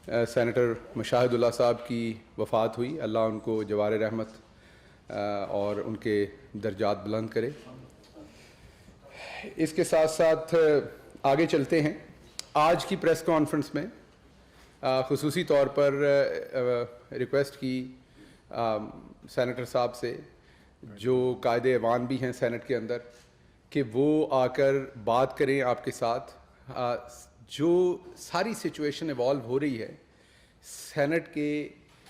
Senator Mushahid اللہ صاحب کی وفات ہوئی. اللہ ان کو جوار رحمت اور ان کے درجات بلند کرے. اس کے ساتھ ساتھ آگے چلتے ہیں. آج کی پریس کانفرنس میں خصوصی طور پر ریکویسٹ کی سینیٹر صاحب سے, جو قائد ایوان بھی ہیں سینٹ کے اندر, کہ وہ آ کر بات کریں آپ کے ساتھ. جو ساری سچویشن ایوالو ہو رہی ہے, سینٹ کے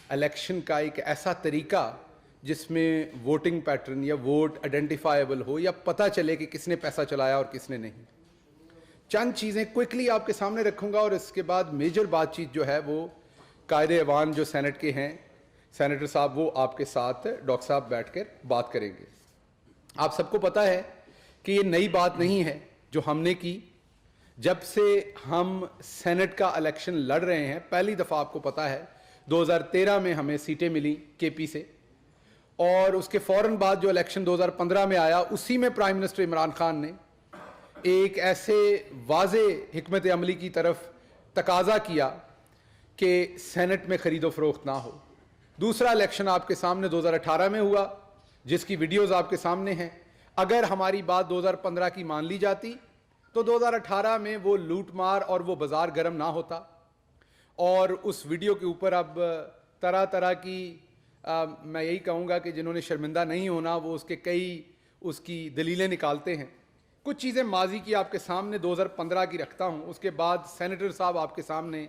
الیکشن کا ایک ایسا طریقہ جس میں ووٹنگ پیٹرن یا ووٹ آئیڈینٹیفائیبل ہو, یا پتہ چلے کہ کس نے پیسہ چلایا اور کس نے نہیں. چند چیزیں کوئکلی آپ کے سامنے رکھوں گا, اور اس کے بعد میجر بات چیت جو ہے وہ قائد ایوان جو سینٹ کے ہیں سینیٹر صاحب, وہ آپ کے ساتھ ڈاکٹر صاحب بیٹھ کر بات کریں گے. آپ سب کو پتہ ہے کہ یہ نئی بات نہیں ہے جو ہم نے کی. جب سے ہم سینٹ کا الیکشن لڑ رہے ہیں, پہلی دفعہ آپ کو پتہ ہے 2013 میں ہمیں سیٹیں ملی کے پی سے, اور اس کے فوراً بعد جو الیکشن 2015 میں آیا, اسی میں پرائم منسٹر عمران خان نے ایک ایسے واضح حکمت عملی کی طرف تقاضا کیا کہ سینٹ میں خرید و فروخت نہ ہو. دوسرا الیکشن آپ کے سامنے 2018 میں ہوا, جس کی ویڈیوز آپ کے سامنے ہیں. اگر ہماری بات 2015 کی مان لی جاتی تو 2018 میں وہ لوٹ مار اور وہ بازار گرم نہ ہوتا. اور اس ویڈیو کے اوپر اب طرح طرح کی میں یہی کہوں گا کہ جنہوں نے شرمندہ نہیں ہونا وہ اس کے کئی اس کی دلیلیں نکالتے ہیں. کچھ چیزیں ماضی کی آپ کے سامنے 2015 کی رکھتا ہوں, اس کے بعد سینیٹر صاحب آپ کے سامنے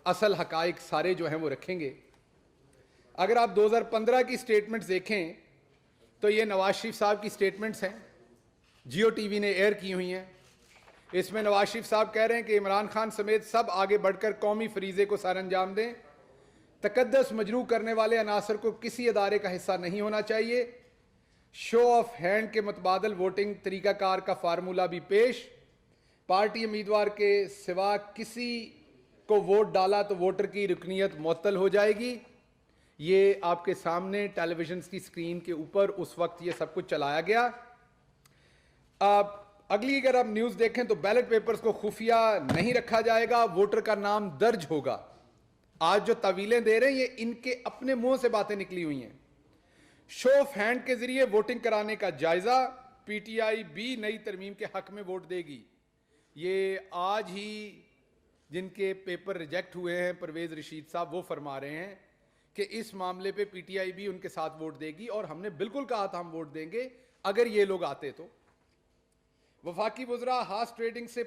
اصل حقائق سارے جو ہیں وہ رکھیں گے. اگر آپ 2015 کی سٹیٹمنٹس دیکھیں تو یہ نواز شریف صاحب کی سٹیٹمنٹس ہیں, جیو ٹی وی نے ایئر کی ہوئی ہیں. اس میں نواز شریف صاحب کہہ رہے ہیں کہ عمران خان سمیت سب آگے بڑھ کر قومی فریضے کو سر انجام دیں. تقدس مجروح کرنے والے عناصر کو کسی ادارے کا حصہ نہیں ہونا چاہیے. شو آف ہینڈ کے متبادل ووٹنگ طریقہ کار کا فارمولہ بھی پیش. پارٹی امیدوار کے سوا کسی کو ووٹ ڈالا تو ووٹر کی رکنیت معطل ہو جائے گی. یہ آپ کے سامنے ٹیلی ویژنز کی سکرین کے اوپر اس وقت یہ سب کچھ چلایا گیا. اگلی اگر آپ نیوز دیکھیں تو بیلٹ پیپرز کو خفیہ نہیں رکھا جائے گا, ووٹر کا نام درج ہوگا. آج جو تعویلیں دے رہے ہیں یہ ان کے اپنے منہ سے باتیں نکلی ہوئی ہیں. شو آف ہینڈ کے ذریعے ووٹنگ کرانے کا جائزہ, پی ٹی آئی بھی نئی ترمیم کے حق میں ووٹ دے گی. یہ آج ہی جن کے پیپر ریجیکٹ ہوئے ہیں پرویز رشید صاحب, وہ فرما رہے ہیں کہ اس معاملے پہ پی ٹی آئی بھی ان کے ساتھ ووٹ دے گی, اور ہم نے بالکل کہا تھا ہم ووٹ دیں گے اگر یہ لوگ آتے تو. وفاقی وزراء ہارس ٹریڈنگ سے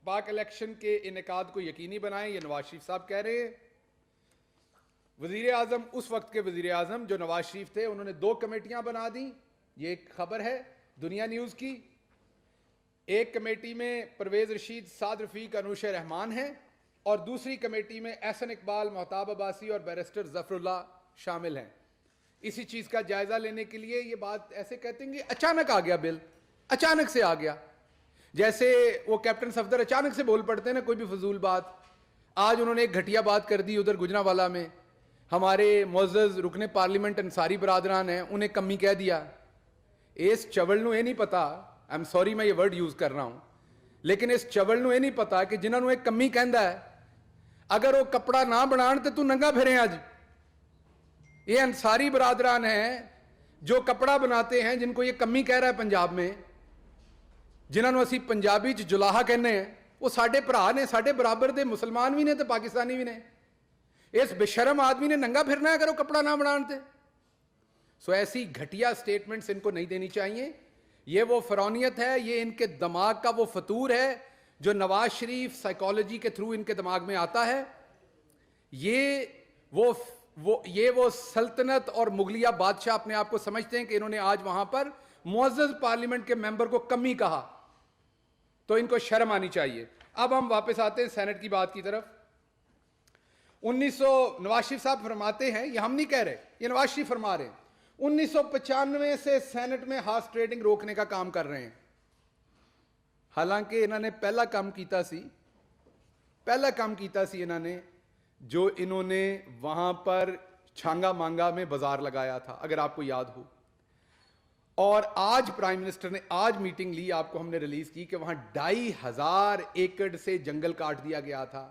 پاک الیکشن کے انعقاد کو یقینی بنائیں, یہ نواز شریف صاحب کہہ رہے ہیں. وزیر اعظم, اس وقت کے وزیر اعظم جو نواز شریف تھے, انہوں نے 2 کمیٹیاں بنا دیں. یہ ایک خبر ہے دنیا نیوز کی. ایک کمیٹی میں پرویز رشید, سعد رفیق, انوش رحمان ہیں, اور دوسری کمیٹی میں احسن اقبال, محتاب عباسی اور بیرسٹر ظفر اللہ شامل ہیں. اسی چیز کا جائزہ لینے کے لیے یہ بات ایسے کہتے ہیں کہ اچانک آ گیا بل, اچانک سے آ گیا, جیسے وہ کیپٹن صفدر اچانک سے بول پڑتے ہیں نا کوئی بھی فضول بات. آج انہوں نے ایک گھٹیا بات کر دی ادھر گجرانوالہ میں. ہمارے معزز رکن پارلیمنٹ انصاری برادران ہیں, انہیں کمی کہہ دیا. اس چول نو یہ نہیں پتا, آئی ایم سوری میں یہ ورڈ یوز کر رہا ہوں, لیکن اس چول نو یہ نہیں پتا کہ جنہوں نے ایک کمی کہندا ہے, اگر وہ کپڑا نہ بنان تو ننگا پھریں. آج یہ انصاری برادران ہیں جو کپڑا بناتے ہیں, جن کو یہ کمی کہہ رہا ہے پنجاب میں, جنہوں اسی پنجابی جلاحہ کہنے ہیں, وہ ساڈے بھرا نے, ساڈے برابر دے مسلمان بھی نے تو پاکستانی بھی نے. اس بشرم آدمی نے ننگا پھرنا ہے اگر وہ کپڑا نہ بنانتے. سو ایسی گھٹیا سٹیٹمنٹس ان کو نہیں دینی چاہیے. یہ وہ فرونیت ہے, یہ ان کے دماغ کا وہ فطور ہے جو نواز شریف سائیکالوجی کے تھرو ان کے دماغ میں آتا ہے. یہ وہ سلطنت اور مغلیہ بادشاہ اپنے آپ کو سمجھتے ہیں کہ انہوں نے آج وہاں پر معزز پارلیمنٹ کے ممبر کو کمی کہا, تو ان کو شرم آنی چاہیے. اب ہم واپس آتے ہیں سینٹ کی بات کی طرف. نواز شریف صاحب فرماتے ہیں, یہ ہم نہیں کہہ رہے, یہ نواز شریف فرما رہے ہیں, 1995 سے سینٹ میں ہارس ٹریڈنگ روکنے کا کام کر رہے ہیں. حالانکہ انہوں نے پہلا کام کیتا سی انہوں نے, جو انہوں نے وہاں پر چھانگا مانگا میں بازار لگایا تھا, اگر آپ کو یاد ہو. اور آج پرائم منسٹر نے آج میٹنگ لی, آپ کو ہم نے ریلیز کی کہ وہاں 2500 ایکڑ سے جنگل کاٹ دیا گیا تھا.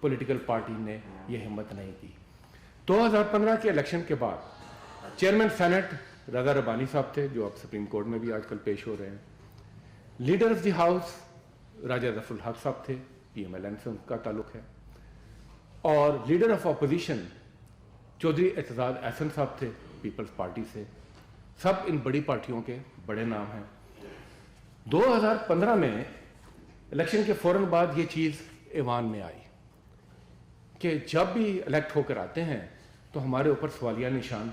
پولیٹیکل پارٹی نے یہ ہمت نہیں کی. 2015 کے الیکشن کے بعد چیئرمین سینٹ رضا ربانی صاحب تھے, جو اب سپریم کورٹ میں بھی آج کل پیش ہو رہے ہیں. Leader of the house Raja Zafar الحق صاحب تھے, پی ایم ایل این سے ان کا تعلق ہے. اور leader of opposition Chaudhry Aitzaz Ahsan sahib تھے, پیپلز پارٹی سے. سب ان بڑی پارٹیوں کے بڑے نام ہیں. 2015 میں الیکشن کے فوراً بعد یہ چیز ایوان میں آئی کہ جب بھی الیکٹ ہو کر آتے ہیں تو ہمارے اوپر سوالیہ نشان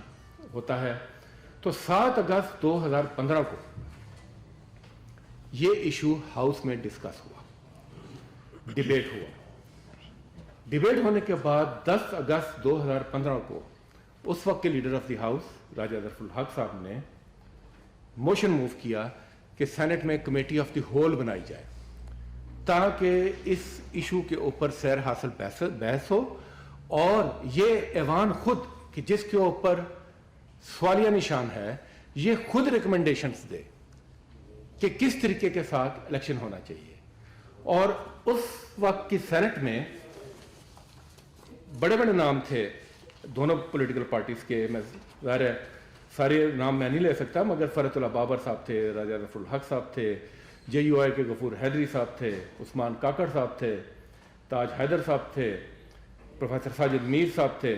ہوتا ہے. تو 7 اگست 2015 کو یہ ایشو ہاؤس میں ڈسکس ہوا, ڈیبیٹ ہوا. ڈیبیٹ ہونے کے بعد 10 اگست 2015 کو اس وقت کے leader of the house Raja Zafar الحق صاحب نے موشن موو کیا کہ سینٹ میں کمیٹی آف دی ہول بنائی جائے تاکہ اس ایشو کے اوپر سیر حاصل بحث ہو, اور یہ ایوان خود کہ جس کے اوپر سوالیہ نشان ہے یہ خود ریکمنڈیشنز دے کہ کس طریقے کے ساتھ الیکشن ہونا چاہیے. اور اس وقت کی سینٹ میں بڑے بڑے نام تھے دونوں پولیٹیکل پارٹیز کے. میں ظاہر ہے سارے نام میں نہیں لے سکتا, مگر فرحت اللہ بابر صاحب تھے, راجہ ظفر الحق صاحب تھے, جے یو آئی کے غفور حیدری صاحب تھے, عثمان کاکڑ صاحب تھے, تاج حیدر صاحب تھے, پروفیسر ساجد میر صاحب تھے,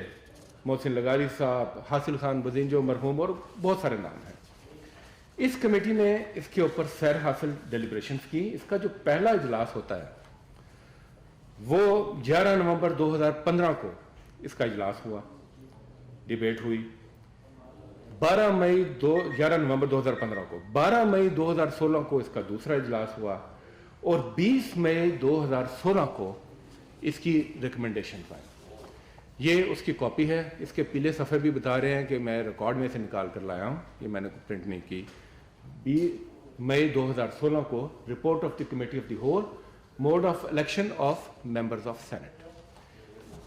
محسن لغاری صاحب, حاصل خان بزینجو مرحوم, اور بہت سارے نام ہیں. اس کمیٹی نے اس کے اوپر سیر حاصل ڈیلیبریشنز کی. اس کا جو پہلا اجلاس ہوتا ہے وہ 11 نومبر 2015 کو اس کا اجلاس ہوا, ڈیبیٹ ہوئی. 11 نومبر 2015 کو 12 مئی 2016 کو اس کا دوسرا اجلاس ہوا, اور 20 مئی 2016 کو اس کی ریکمنڈیشن آئی. یہ اس کی کاپی ہے. اس کے پیلے صفحے بھی بتا رہے ہیں کہ میں ریکارڈ میں سے نکال کر لایا ہوں, یہ میں نے پرنٹ نہیں کی. 20 مئی 2016 کو report of the committee of the whole, mode of election of members of senate.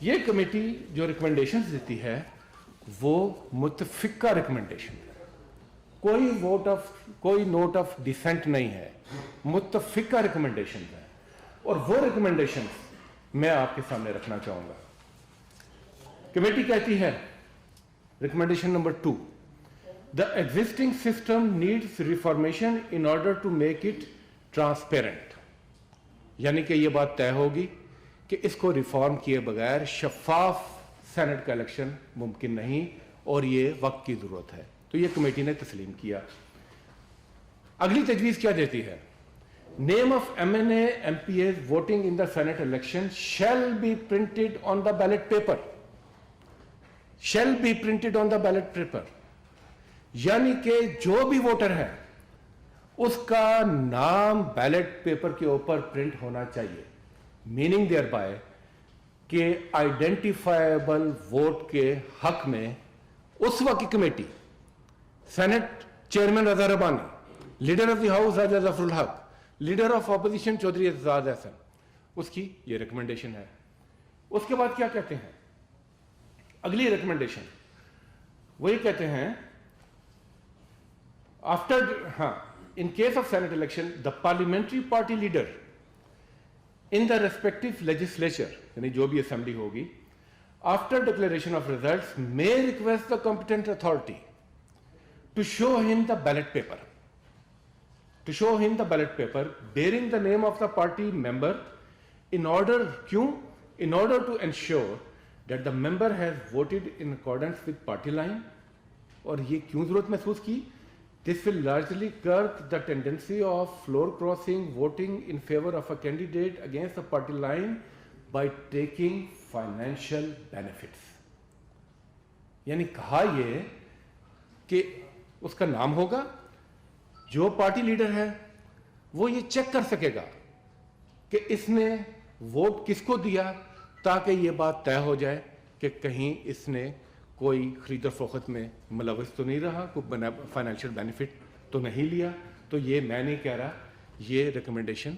یہ کمیٹی جو ریکمنڈیشنز دیتی ہے وہ متفقہ ریکمنڈیشن ہے, کوئی نوٹ آف ڈیسنٹ نہیں ہے, متفقہ ریکمنڈیشن ہے. اور وہ ریکمنڈیشنز میں آپ کے سامنے رکھنا چاہوں گا. کمیٹی کہتی ہے recommendation number 2, the existing system needs reformation in order to make it transparent. یعنی کہ یہ بات طے ہوگی کہ اس کو ریفارم کیے بغیر شفاف سینٹ کا الیکشن ممکن نہیں, اور یہ وقت کی ضرورت ہے. تو یہ کمیٹی نے تسلیم کیا. اگلی تجویز کیا دیتی ہے؟ name of MNA MPAs voting in the Senate election shall be printed on the ballot paper. shall be printed on the ballot paper. یعنی کہ جو بھی ووٹر ہے اس کا نام بیلٹ پیپر کے اوپر پرنٹ ہونا چاہیے. میننگ دیئر بائی کہ آئیڈینٹیفائیبل ووٹ کے حق میں اس وقت کی committee, senate chairman Raza Rabbani, leader of the house Raja Zafar ul-Haq, leader of opposition Chaudhry Aitzaz Ahsan, اس کی یہ ریکمنڈیشن ہے. اس کے بعد کیا کہتے ہیں اگلی ریکمنڈیشن؟ وہ یہ کہتے ہیں in case of Senate election, the parliamentary party leader in the respective legislature, یعنی جو بھی اسمبلی ہوگی, after declaration of results may request the competent authority to show him the ballot paper bearing the name of the party member in order to ensure that the member has voted in accordance with party line. اور یہ کیوں ضرورت محسوس کی؟ This will largely curb the tendency of floor crossing voting in favor of a candidate against the party line by taking financial benefits. یعنی کہا یہ کہ اس کا نام ہوگا, جو پارٹی لیڈر ہے وہ یہ چیک کر سکے گا کہ اس نے ووٹ کس کو دیا, تاکہ یہ بات طے ہو جائے کہ کہیں اس نے کوئی خرید و فروخت میں ملوث تو نہیں رہا, کوئی فائنینشیل بینیفٹ تو نہیں لیا. تو یہ میں نہیں کہہ رہا, یہ recommendation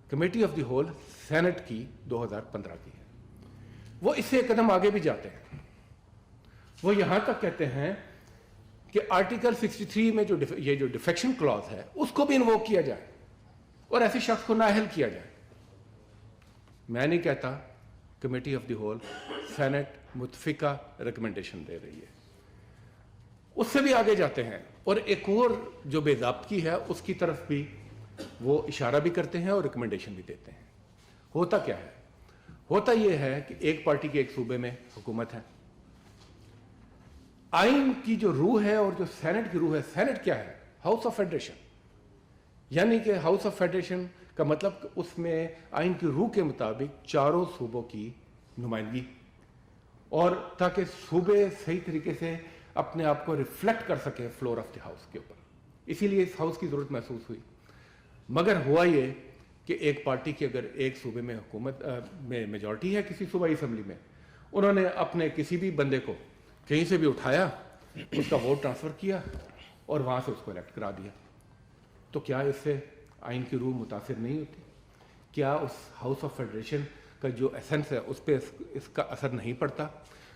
committee of the whole senate کی 2015 کی ہے. وہ اس سے ایک قدم آگے بھی جاتے ہیں. وہ یہاں تک کہتے ہیں کہ آرٹیکل 63 میں یہ جو ڈیفیکشن کلاز ہے اس کو بھی انووک کیا جائے اور ایسے شخص کو نااہل کیا جائے. میں نہیں کہتا committee of the whole senate متفقہ ریکمنڈیشن دے رہی ہے. اس سے بھی آگے جاتے ہیں اور ایک اور جو بے ضابطگی ہے اس کی طرف بھی وہ اشارہ بھی کرتے ہیں اور ریکمنڈیشن بھی دیتے ہیں. ہوتا کیا ہے؟ ہوتا یہ ہے کہ ایک پارٹی کے ایک صوبے میں حکومت ہے. آئین کی جو روح ہے اور جو سینٹ کی روح ہے، سینٹ کیا ہے؟ House of federation. یعنی کہ ہاؤس آف فیڈریشن کا مطلب کہ اس میں آئین کی روح کے مطابق چاروں صوبوں کی نمائندگی، اور تاکہ صوبے صحیح طریقے سے اپنے آپ کو ریفلیکٹ کر سکے فلور آف دی ہاؤس کے اوپر. اسی لیے اس ہاؤس کی ضرورت محسوس ہوئی. مگر ہوا یہ کہ ایک پارٹی کی اگر ایک صوبے میں حکومت میں میجورٹی ہے کسی صوبائی اسمبلی میں، انہوں نے اپنے کسی بھی بندے کو کہیں سے بھی اٹھایا، اس کا ووٹ ٹرانسفر کیا اور وہاں سے اس کو الیکٹ کرا دیا، تو کیا اس سے آئین کی روح متاثر نہیں ہوتی؟ کیا اس ہاؤس آف فیڈریشن کا جو ایسنس ہے اس پہ اس کا اثر نہیں پڑتا؟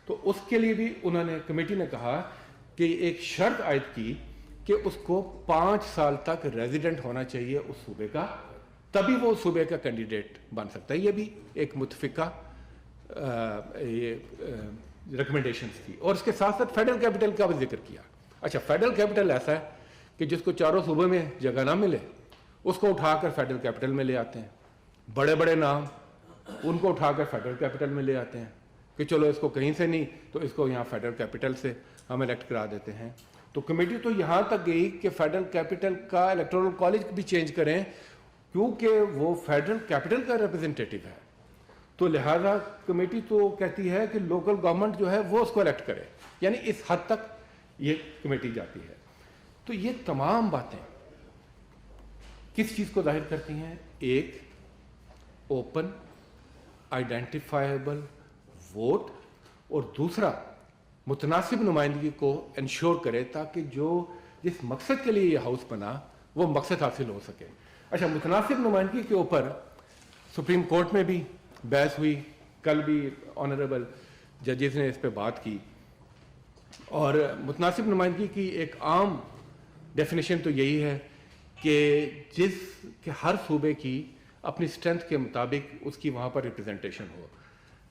تو اس کے لیے بھی انہوں نے کمیٹی نے کہا کہ ایک شرط عائد کی کہ اس کو 5 سال تک ریزیڈنٹ ہونا چاہیے اس صوبے کا، تبھی وہ صوبے کا کینڈیڈیٹ بن سکتا ہے. یہ بھی ایک متفقہ ریکمنڈیشنز تھی. اور اس کے ساتھ ساتھ فیڈرل کیپٹل کا بھی ذکر کیا. اچھا، فیڈرل کیپٹل ایسا ہے کہ جس کو چاروں صوبے میں جگہ نہ ملے اس کو اٹھا کر فیڈرل کیپٹل میں لے آتے ہیں. بڑے بڑے نام ان کو اٹھا کر فیڈرل کیپٹل میں لے آتے ہیں کہ چلو اس کو کہیں سے نہیں تو اس کو یہاں فیڈرل کیپٹل سے ہم الیکٹ کرا دیتے ہیں. تو کمیٹی تو یہاں تک گئی کہ فیڈرل کیپٹل کا الیکٹورل کالج بھی چینج کریں، کیونکہ وہ فیڈرل کیپٹل کا ریپرزنٹیٹو ہے. تو لہذا کمیٹی تو کہتی ہے کہ لوکل گورنمنٹ جو ہے وہ اس کو الیکٹ کرے. یعنی اس حد تک یہ کمیٹی جاتی ہے. تو یہ تمام باتیں کس چیز کو ظاہر کرتی ہیں؟ ایک اوپن آئیڈینٹیفائیبل ووٹ، اور دوسرا متناسب نمائندگی کو انشور کرے تاکہ جس مقصد کے لیے یہ ہاؤس بنا وہ مقصد حاصل ہو سکے. اچھا، متناسب نمائندگی کے اوپر سپریم کورٹ میں بھی بحث ہوئی. کل بھی آنریبل ججز نے اس پہ بات کی، اور متناسب نمائندگی کی ایک عام ڈیفینیشن تو یہی ہے کہ ہر صوبے کی اپنی اسٹرینتھ کے مطابق اس کی وہاں پر ریپرزنٹیشن ہو.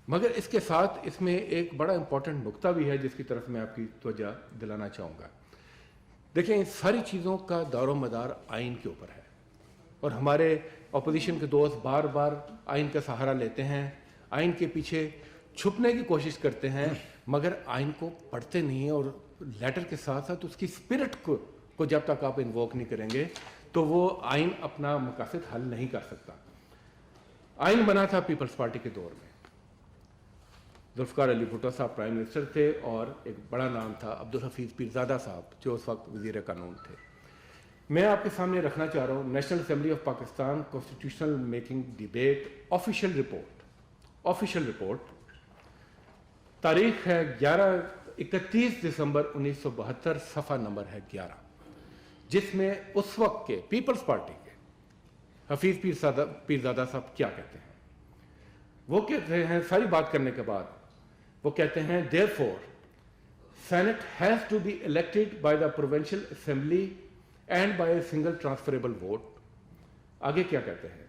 مگر اس کے ساتھ اس میں ایک بڑا امپورٹنٹ نقطہ بھی ہے جس کی طرف میں آپ کی توجہ دلانا چاہوں گا. دیکھیں، ان ساری چیزوں کا دار و مدار آئین کے اوپر ہے، اور ہمارے اپوزیشن کے دوست بار بار آئین کا سہارا لیتے ہیں، آئین کے پیچھے چھپنے کی کوشش کرتے ہیں، مگر آئین کو پڑھتے نہیں ہیں، اور لیٹر کے ساتھ ساتھ اس کی اسپرٹ کو جب تک آپ انووک نہیں کریں گے تو وہ آئین اپنا مقاصد حل نہیں کر سکتا. آئین بنا تھا پیپلز پارٹی کے دور میں. ذوالفقار علی بھٹو صاحب پرائم منسٹر تھے، اور ایک بڑا نام تھا عبدالحفیظ پیرزادہ صاحب جو اس وقت وزیر قانون تھے. میں آپ کے سامنے رکھنا چاہ رہا ہوں national assembly of Pakistan constitutional making debate official report. تاریخ ہے 31 دسمبر 1972، صفحہ نمبر ہے 11، جس میں اس وقت کے پیپلز پارٹی کے حفیظ پیرزادہ صاحب کیا کہتے ہیں. وہ کہتے ہیں، ساری بات کرنے کے بعد وہ کہتے ہیں therefore Senate has to be elected by the provincial assembly and by a single transferable vote. آگے کیا کہتے ہیں؟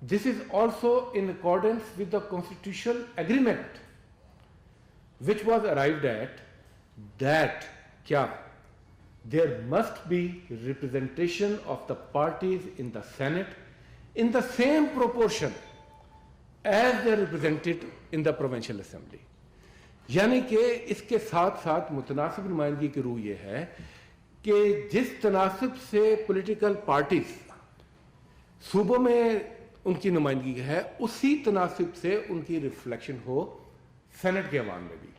This is also in accordance with the constitutional agreement which was arrived at that کیا there must be representation of the parties in the Senate in the same proportion as they are represented in the provincial assembly. یعنی کہ اس کے ساتھ ساتھ متناسب نمائندگی کی روح یہ ہے کہ جس تناسب سے پولیٹیکل پارٹیز صوبوں میں ان کی نمائندگی ہے، اسی تناسب سے ان کی ریفلیکشن ہو سینٹ کے عوام میں بھی.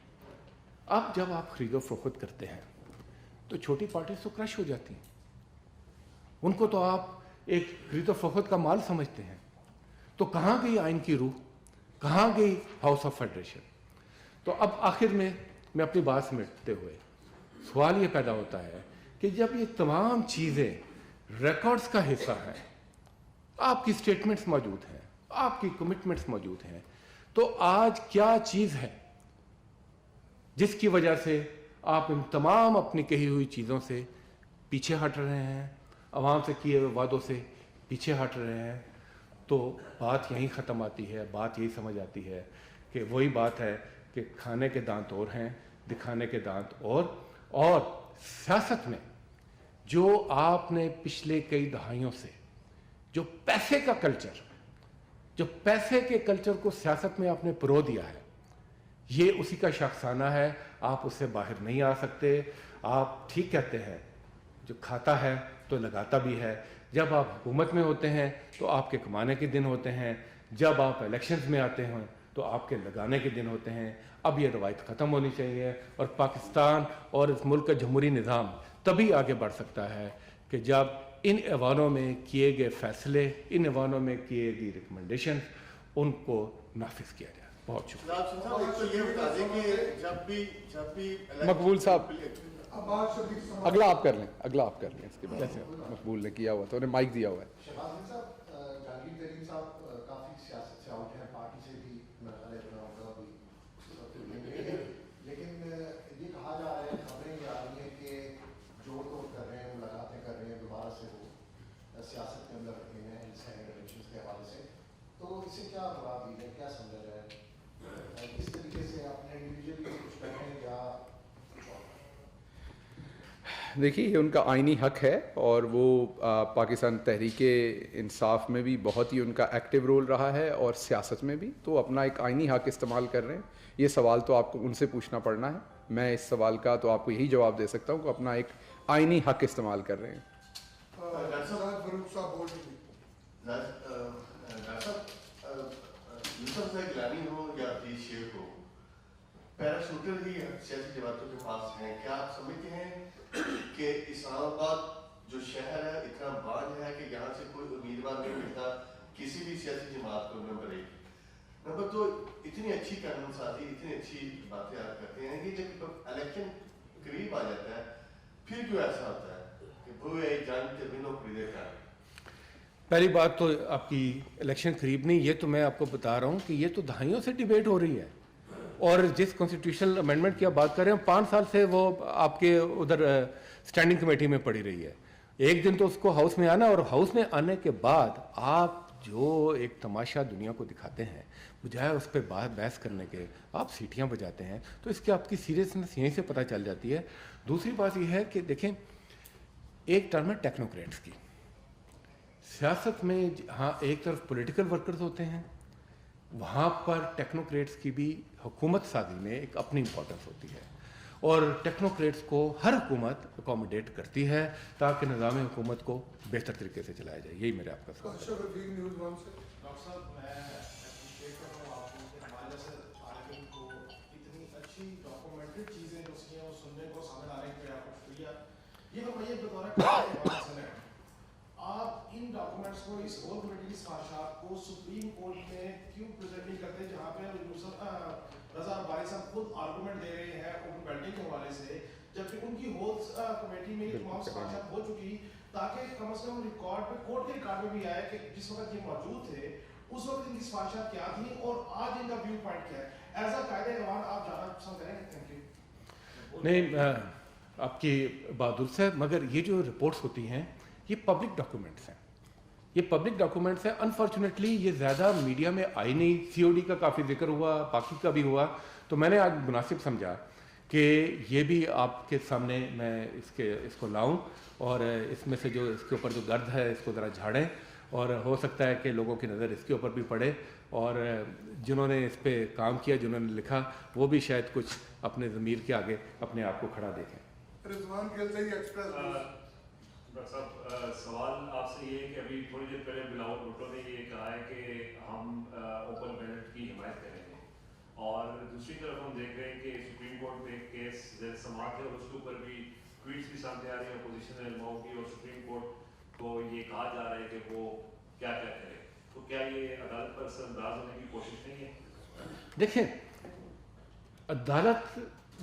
اب جب آپ خرید و فروخت کرتے ہیں تو چھوٹی پارٹیز تو کرش ہو جاتی ہیں، ان کو تو آپ ایک خرید و فروخت کا مال سمجھتے ہیں. تو کہاں گئی آئین کی روح؟ کہاں گئی ہاؤس آف فیڈریشن؟ تو اب آخر میں اپنی بات سمیٹتے ہوئے سوال یہ پیدا ہوتا ہے کہ جب یہ تمام چیزیں ریکارڈز کا حصہ ہیں، آپ کی سٹیٹمنٹس موجود ہیں، آپ کی کمٹمنٹس موجود ہیں، تو آج کیا چیز ہے جس کی وجہ سے آپ ان تمام اپنی کہی ہوئی چیزوں سے پیچھے ہٹ رہے ہیں، عوام سے کیے ہوئے وعدوں سے پیچھے ہٹ رہے ہیں؟ تو بات یہیں ختم آتی ہے، بات یہی سمجھ آتی ہے کہ وہی بات ہے کہ کھانے کے دانت اور ہیں، دکھانے کے دانت اور سیاست میں جو آپ نے پچھلے کئی دہائیوں سے جو پیسے کا کلچر، جو پیسے کے کلچر کو سیاست میں آپ نے پرو دیا ہے، یہ اسی کا شاخسانہ ہے. آپ اس سے باہر نہیں آ سکتے. آپ ٹھیک کہتے ہیں، جو کھاتا ہے تو لگاتا بھی ہے. جب آپ حکومت میں ہوتے ہیں تو آپ کے کمانے کے دن ہوتے ہیں، جب آپ الیکشنز میں آتے ہیں تو آپ کے لگانے کے دن ہوتے ہیں. اب یہ روایت ختم ہونی چاہیے، اور پاکستان اور اس ملک کا جمہوری نظام تبھی آگے بڑھ سکتا ہے کہ جب ان ایوانوں میں کیے گئے فیصلے، ان ایوانوں میں کیے گئی ریکمنڈیشن، ان کو نافذ کیا جائے. بہت شکریہ. مقبول صاحب اگلا آپ کر لیں، اگلا آپ کر لیں. اس کے بعد مقبول نے کیا ہوا تو انہیں مائک دیا ہوا ہے. شہباز صاحب، جہانگیر ترین صاحب کافی سیاست سے آؤٹ ہیں، پارٹی سے بھی لیکن یہ کہا جا رہا ہے، خبریں یہ آ رہی ہیں کہ جوڑ توڑ کر رہے ہیں، ملاقاتیں کر رہے ہیں، دوبارہ سے وہ سیاست کے اندر رکھے ہیں الیکشنز کے حوالے سے. تو اس سے کیا مراد ہے، کیا سمجھا جائے؟ کس طریقے سے اپنے انڈیویجولی کچھ کر رہے ہیں یا؟ دیکھیے، یہ ان کا آئینی حق ہے، اور وہ پاکستان تحریک انصاف میں بھی بہت ہی ان کا ایکٹیو رول رہا ہے، اور سیاست میں بھی. تو اپنا ایک آئینی حق استعمال کر رہے ہیں. یہ سوال تو آپ کو ان سے پوچھنا پڑنا ہے. میں اس سوال کا تو آپ کو یہی جواب دے سکتا ہوں کہ اپنا ایک آئینی حق استعمال کر رہے ہیں. پیراشوٹر ہی سیاسی جماعتوں کے پاس ہیں. کیا آپ سمجھتے ہیں کہ اسلام آباد جو شہر ہے اتنا بانج ہے کہ یہاں سے کوئی امیدوار نہیں ملتا کسی بھی سیاسی جماعت کو؟ نمبر 1. نمبر 2، اتنی اچھی قانون سازی، اتنی اچھی باتیں آپ کرتے ہیں کہ جب الیکشن قریب آ جاتا ہے پھر کیوں ایسا ہوتا ہے کہ بھوئے جان کے دنوں خریدے کا؟ پہلی بات تو آپ کی الیکشن قریب نہیں، یہ تو میں آپ کو بتا رہا ہوں کہ یہ تو دہائیوں سے ڈیبیٹ ہو رہی ہے. اور جس کانسٹیٹیوشنل امینڈمنٹ کی آپ بات کر رہے ہیں، 5 سال سے وہ آپ کے ادھر اسٹینڈنگ کمیٹی میں پڑی رہی ہے. ایک دن تو اس کو ہاؤس میں آنا، اور ہاؤس میں آنے کے بعد آپ جو ایک تماشا دنیا کو دکھاتے ہیں، بجائے اس پہ بحث کرنے کے آپ سیٹیاں بجاتے ہیں. تو اس کی آپ کی سیریسنس یہیں سے پتہ چل جاتی ہے. دوسری بات یہ ہے کہ دیکھیں، ایک ٹرم ہے ٹیکنوکریٹس کی سیاست میں. ہاں، ایک طرف پولیٹیکل ورکرز ہوتے ہیں، وہاں پر ٹیکنوکریٹس کی بھی حکومت سازی میں ایک اپنی امپورٹنس ہوتی ہے، اور ٹیکنوکریٹس کو ہر حکومت اکوموڈیٹ کرتی ہے تاکہ نظام حکومت کو بہتر طریقے سے چلایا جائے. یہی میرے آپ کا سوال ہے. ڈاکٹر صاحب، میں اپریشیٹ کر رہا ہوں آپ کو کہ ہمارے جیسے عالم کو اتنی اچھی ڈاکومنٹڈ چیزیں جو سی ہیں وہ سننے کو، سامنے آنے کے لیے آپ کو شکریہ. یہ بتائیے بطور آپ ان ڈاکومنٹس کو، اس اور کمیٹی کی سفارشات کو سپریم کورٹ میں کیوں پریزنٹ نہیں کرتے، جہاں پہ رضا باری صاحب خود آرگومنٹ دے رہے ہیں اوپن بیلٹنگ کے حوالے سے، جبکہ ان کی ہول کمیٹی میں تمام سفارشات ہو چکی، تاکہ کم از کم ریکارڈ پہ، کورٹ کے ریکارڈ میں بھی آئے کہ جس وقت یہ موجود تھے اس وقت ان کی سفارشات کیا تھیں اور آج ان کا ویو پوائنٹ کیا ہے. ایز اے قائد ایوان آپ جانا پسند کریں گے؟ Thank you. نہیں، آپ کی بات درست ہے، مگر یہ جو رپورٹس ہوتی ہیں یہ پبلک ڈاکومنٹس ہیں. یہ پبلک ڈاکومنٹس ہیں. انفارچونیٹلی یہ زیادہ میڈیا میں آئی نہیں. سی او ڈی کا کافی ذکر ہوا، باقی کا بھی ہوا، تو میں نے آج مناسب سمجھا کہ یہ بھی آپ کے سامنے میں اس کو لاؤں، اور اس میں سے جو اس کے اوپر جو گرد ہے اس کو ذرا جھاڑیں، اور ہو سکتا ہے کہ لوگوں کی نظر اس کے اوپر بھی پڑے، اور جنہوں نے اس پہ کام کیا، جنہوں نے لکھا، وہ بھی شاید کچھ اپنے ضمیر کے آگے اپنے آپ کو کھڑا دیکھیں. رضوان کھیلتے ہی ایکسپریس. ڈاکٹر صاحب، سوال آپ سے یہ ہے کہ ابھی تھوڑی دیر پہلے بلاول بھٹو نے یہ کہا ہے کہ ہم اوپن بیلٹ کی حمایت کریں گے، اور دوسری طرف ہم دیکھ رہے ہیں کہ سپریم کورٹ میں ایک کیس زیر سماعت ہے، اور اس کے اوپر بھی ٹویٹس بھی سامنے آ رہی ہیں اپوزیشن علماؤں کی، اور سپریم کورٹ کو یہ کہا جا رہا ہے کہ وہ کیا کیا کرے. تو کیا یہ عدالت پر اثر انداز ہونے کی کوشش نہیں ہے؟ دیکھیں، عدالت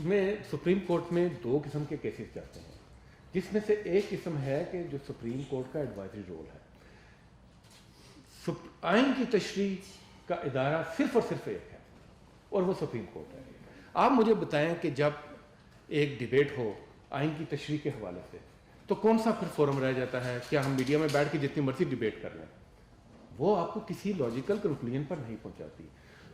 میں سپریم کورٹ میں 2 قسم کے کیسز چلتے ہیں، جس میں سے ایک قسم ہے کہ جو سپریم کورٹ کا ایڈوائزری رول ہے. آئین کی تشریح کا ادارہ صرف اور صرف ایک ہے، اور وہ سپریم کورٹ ہے. آپ مجھے بتائیں کہ جب ایک ڈیبیٹ ہو آئین کی تشریح کے حوالے سے تو کون سا پھر فورم رہ جاتا ہے؟ کیا ہم میڈیا میں بیٹھ کے جتنی مرضی ڈیبیٹ کر لیں؟ وہ آپ کو کسی لاجیکل کنکلوژن پر نہیں پہنچاتی.